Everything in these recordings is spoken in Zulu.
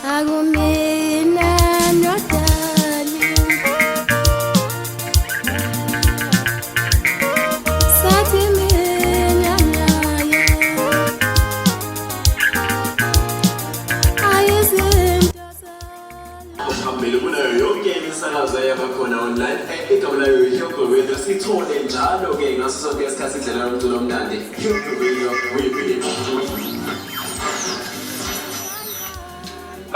Agumina no darling. Satimina naya. Ayizim Phambili kunayo yonke imisakazo yabakhona online igabulayo iHyugo Radio sithole njalo ke ngaso sonke isikhathi indlela yomculo omnandi Hyugo Radio we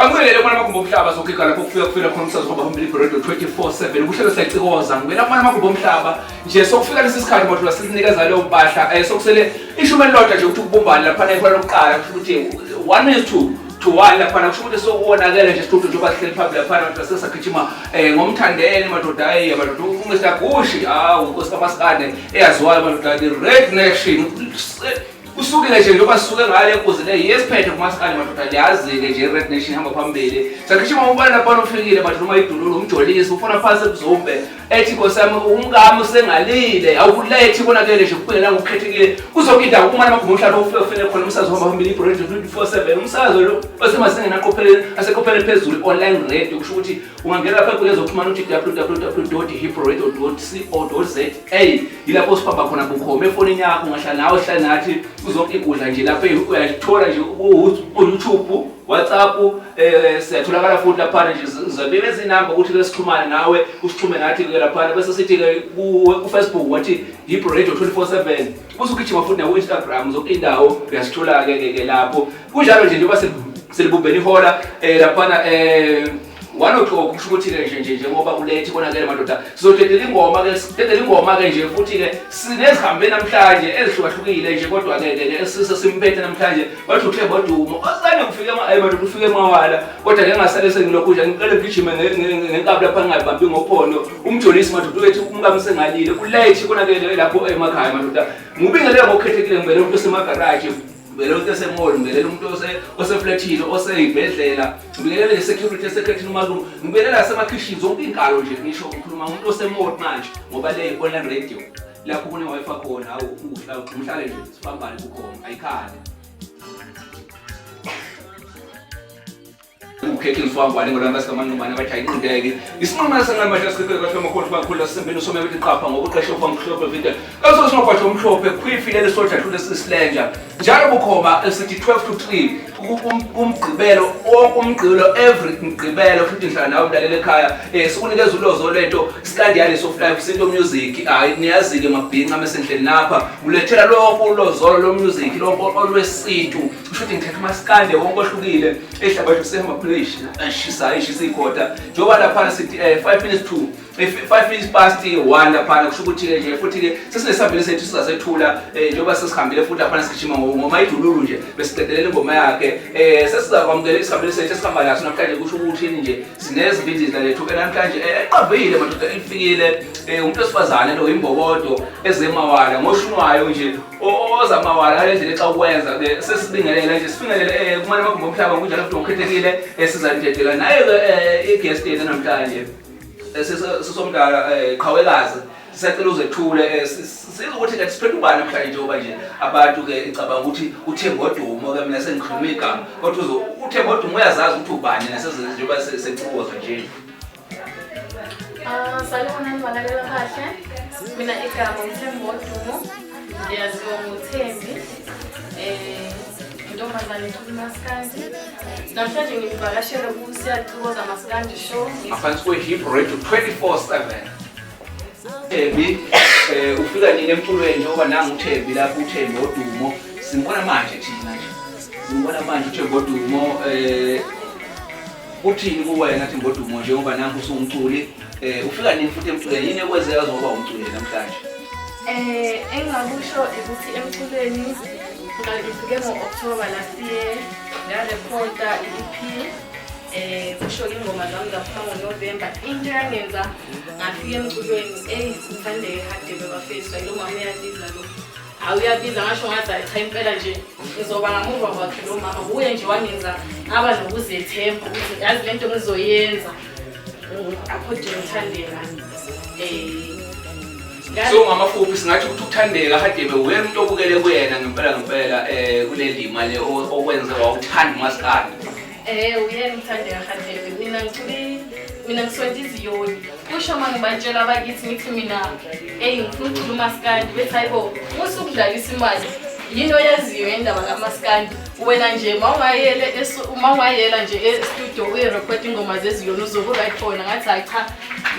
Angwele mwana magumbo omhlaba sokika lapho kufika khona umsakazo phambili Radio 24/7 kuhlelo sayicikoza ngibela mwana magumbo omhlaba nje sokufika lesi sikhathi manje sinikeza leyo mpahla sokusele ishume elilodwa nje ukuthi ukubumbana lapha ekhona lokuqala kusho ukuthi 1:2 to 1 lapha kusho ukuthi sokubonakala nje isitudio njengoba sihleli phambili lapha manje sesagijima ngomthandeni madoda madoda uMr Gushi unkosi kaMaskane eyaziwayo madoda the Red Nation usukile nje njengoba sisuke ngale enkuzi le yesiphethe kuMaskane madoda liyazi ke nje Red Nation hamba phambili sagijima ubona lapha ufikile madoda uma idululo umjolisi ufuna phansi ebuzombe ethi nkosami umngami usengalile awukulethi konakele nje kuphela ngokukhethekile kuzokinda ukumana magumbo omhlaba ufike khona umsakazo hamba phambili Radio 24/7 umsakazo lo osemasengena aqophele aseqophele phezulu online radio kusho ukuthi ungangena lapha kulezo kuxhumana uthi www.hipradio.co.za yilapho sifamba khona bukhoma efonini yakho ungahlala nawe hlala nathi uzonke ikudla nje lapha uyathola nje ku-YouTube WhatsApp siyatholakala futhi lapha nje zabebe izinamba ukuthi ke sixhumane nawe usixhume nathi ke lapha bese sithi ke ku Facebook wathi hipradio 24/7 usugijima futhi na ku Instagram zonke indawo uyasithola ke lapho kunjalo nje njengoba selibumbeni ihola lapha 1 o'clock kusho ukuthi ke nje ngoba kulethi konakele madoda sizothetela ingoma ke nje futhi ke sinezihambe namhlanje ezihlukahlukile nje kodwa ke simphethe namhlanje bathi uthe bodumo osane kufike madoda ufike emawala kodwa ke ngasale sengilokhu nje ngicela ugijime ngenkaba lapha ngingabambi ngophondo umjolisi madoda uthi umkami sengalile kulethi konakele lapho emakhaya madoda ngubingelele ngokukhethekile ngibele umuntu osemagarage ngibele umuntu osemall ngibele umuntu oseflatini oseyibhedlela ngibele nesecurity secretary umalume ngibele nasemakhishini zonke inkalo nje ngisho ukhuluma umuntu osemall manje ngoba le online radio lapho kune wifi khona hawu umhlale nje sifambane bukhoma ayikhali ukhethe iswangwane ngolamba sikamanqumane abathi ayinqindeke isinquma sengamanje sikhethele kahle amakhonto bakhulu asembeni usome bethi qapha ngokuqesha ufamhlophe video kaso sinokwathi omhlophe khwifilele sojathule sisilenja njalo bukhoma esithi 12 to 3 umgqibelo umgqibelo every mgqibelo futhi ngihlala nawe mlalele ekhaya sikunikeza ulozo lento sikandiyane soft life sinto music niyazi ke mabhinqa mesenhleli lapha ulethela lokho ulozolo lo music lokho olwesintu kusho ukuthi ngithetha masikande wonke ohlukile ehlabathi kusema place ashisa ikhota njoba lapha sithi 5 minutes to 5 minutes past 1 lapha kusho ukuthi nje futhi ke sesinesambile sethu sizasethula njoba sesihambile futhi lapha sigijima ngoma idululu nje besiqedelela ingoma yakhe sesizakwamukela isihambile sethu esihamba naso namhlanje kusho ukuthi nje sinezibindizela lethu namhlanje eqavile madoda elifikile umuntu osifazane lo imbokodo ezemawala ngoshunwayo nje ozamawala alendlela exa ukwenza sesibingelela nje sifingelele kumana magumbo omhlaba kunjalo futhi ngokukhethekile sizalidedela naye i-guest yethu namhlanje sisomdala qhawekazi sisacela uzethule sizokuthi ke siphethe ubani namhlanje njengoba nje abantu ke icabanga ukuthi uThembodumo ke mina sengikhuluma igama kodwa uThembodumo uyazazi ukuthi ubani njengoba secikoza nje salibona nibalalela kahle mina igama uThembodumo ngiyaziwa ngoThembi ntombazane kuMaskandi namhlanje ngivakashele kusiyacikoza Maskandi show aphansi kweHipradio 24/7 Thembi ufika nini emculweni njengoba nangu uThembi lapho uThembodumo simbona manje thina nje simbona manje uThembodumo uthini kuwena Thembodumo njengoba nangu usungumculi ufika nini futhi emculweni yini ekwenzeka zoba umculi namhlanje engakusho ukuthi emculweni ngifike ngo-October last year ngarekhoda i-EP kusho ingoma zami zaphuma ngoNovember into yangenza ngafika emculweni ngithandeke Hadebe Bafethu lo mama uyabiza lo awuyabiza ngasho ngathi cha impela nje ngizoba ngamuva kwakhe lo mama uye nje wangenza ngaba nokuzethemba ukuthi yazi lento ngizoyenza akhodile ngithandeka so ngamafuphi singathi ukuthi uthandeka Hadebe wena umuntu obukele kuyena ngempela kule ndima le okwenza wawuthanda uMaskandi Uyena ngithandeka Hadebe. Mina ngisonto iziyoni. Kusho manje batshela abakithi ngithi mina ngifuna ukukhuluma maskandi bethi hayibo musukudlalisa imali. Yinto yaziyo indaba kaMaskandi. Wena nje mawungayela nje e-studio uyi-record ingoma zeziyoni uzobe right khona ngathi hayi cha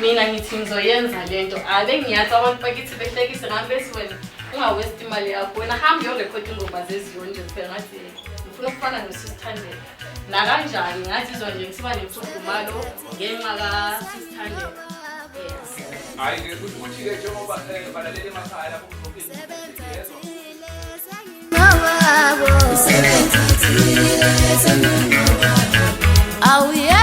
mina ngithi ngizoyenza lento. Abe ngiyathi abantu bakithi behlekise ngami bethi wena ungawaste imali yakho. Wena hamba uyo-record ingoma zeziyoni nje phela ngathi ngifuna ukufana noSisithandeka. Nakanjani ngathi izwa nje ngisiba nemfudumalo ngenxa kaSisithandeka. Hayi ke ukuthi-ke njengoba balaleli emakhaya lapho kuzophezwa Oh yeah.